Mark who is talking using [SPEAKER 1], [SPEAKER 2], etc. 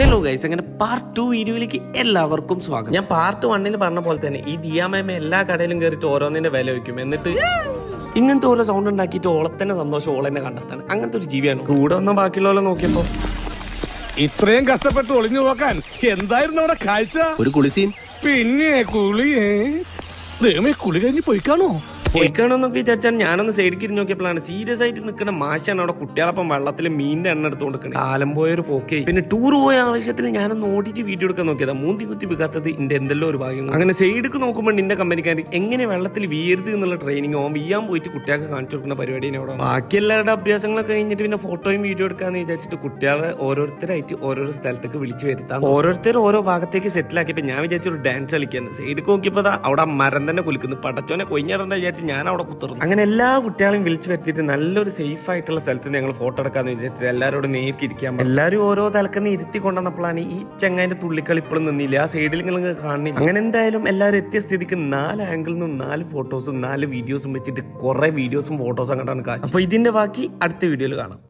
[SPEAKER 1] Hello guys, അങ്ങനെ part 2 വീഡിയോയിലേക്ക് എല്ലാവർക്കും സ്വാഗതം. ഞാൻ പാർട്ട് 1 പറഞ്ഞ പോലെ തന്നെ ഈ ദിയാമേമ എല്ലാ കടയിലും കയറിയിട്ട് ഓരോന്നിന്റെ വില വയ്ക്കും. എന്നിട്ട് ഇങ്ങനത്തെ ഓരോ സൗണ്ട് ഉണ്ടാക്കിയിട്ട് ഓളത്തന്നെ സന്തോഷം ഓളെന്നെ കണ്ടെത്താണ്. അങ്ങനത്തെ ഒരു ജീവിയാണ്. കൂടെ വന്ന ബാക്കിയുള്ളവരെ നോക്കിയപ്പോ
[SPEAKER 2] ഇത്രയും കഷ്ടപ്പെട്ട് ഒളിഞ്ഞു നോക്കാൻ എന്തായിരുന്നു അവിടെ കാഴ്ച?
[SPEAKER 3] ഒരു കുളിസീൻ.
[SPEAKER 2] പിന്നെ കുളിയേ ദൈവമേ, കുളി കഴിഞ്ഞ് പോയിക്കാണോ?
[SPEAKER 1] പൊയ്ക്കാണോന്നൊക്കെ വിചാരിച്ചാൽ ഞാനൊന്ന് സൈഡിൽ ഇരിഞ്ഞ് നോക്കിയപ്പോഴാണ് സീരിയസ് ആയിട്ട് നിൽക്കുന്ന മാഷാണ് അവിടെ കുട്ടികളപ്പം വെള്ളത്തിൽ മീനിന്റെ എണ്ണ എടുത്ത് കൊടുക്കുന്നത്. കാലം പോയൊരു പോക്കേ. പിന്നെ ടൂർ പോയ ആവശ്യത്തിൽ ഞാനൊന്ന് ഓടിയിട്ട് വീഡിയോ എടുക്കാൻ നോക്കിയതാ. മൂന്തി കുത്തി വിൽക്കാത്തത് എന്റെ എന്തെല്ലോ ഒരു ഭാഗ്യം. അങ്ങനെ സൈഡിക്ക് നോക്കുമ്പോൾ നിന്റെ കമ്പനിക്കാർ എങ്ങനെ വെള്ളത്തിൽ വീയരുത് എന്നുള്ള ട്രെയിനിങ് ഓൻ വീയാൻ പോയിട്ട് കുട്ടികൾക്ക് കാണിച്ചു കൊടുക്കുന്ന പരിപാടി അവിടെ. ബാക്കി എല്ലാവരുടെ അഭ്യാസങ്ങളൊക്കെ കഴിഞ്ഞിട്ട് പിന്നെ ഫോട്ടോയും വീഡിയോ എടുക്കാന്ന് വിചാരിച്ചിട്ട് കുട്ടികളെ ഓരോരുത്തരായിട്ട് ഓരോരോ സ്ഥലത്തേക്ക് വിളിച്ചു വരുത്താം. ഓരോരുത്തർ ഓരോ ഭാഗത്തേക്ക് സെറ്റിൽ ആക്കിയപ്പോൾ ഞാൻ വിചാരിച്ചു ഒരു ഡാൻസ് കളിക്കാന്ന്. സൈഡിൽ നോക്കിയപ്പോൾ അവിടെ മരം തന്നെ കുലിക്കുന്നു. പടച്ചോനെ കൊഞ്ഞിടണ്ട വിചാരിച്ചു ഞാൻ അവിടെ കുത്തുന്നു. അങ്ങനെ എല്ലാ കുട്ടികളെയും വിളിച്ചു വരുത്തിയിട്ട് നല്ലൊരു സേഫ് ആയിട്ടുള്ള സ്ഥലത്ത് ഞങ്ങൾ ഫോട്ടോ എടുക്കാന്ന് വിചാരിച്ചിട്ട് എല്ലാവരോടും നേരിട്ട് ഇരിക്കാൻ. എല്ലാവരും ഓരോ തലക്കെന്ന് ഇരുത്തി കൊണ്ടുവന്നപ്പോഴാണ് ഈ ചങ്ങാന്റെ തുള്ളിക്കളി ഇപ്പോഴും നിന്നില്ല. ആ സൈഡിൽ നിങ്ങൾ കാണുന്നില്ല. അങ്ങനെ എന്തായാലും എല്ലാവരും എത്തിയ സ്ഥിതിക്ക് 4 ആംഗിളിൽ നിന്നും 4 ഫോട്ടോസും 4 വീഡിയോസും വെച്ചിട്ട് കുറെ വീഡിയോസും ഫോട്ടോസും കണ്ടാണ് കാര്യം. അപ്പൊ ഇതിന്റെ ബാക്കി അടുത്ത വീഡിയോയിൽ കാണാം.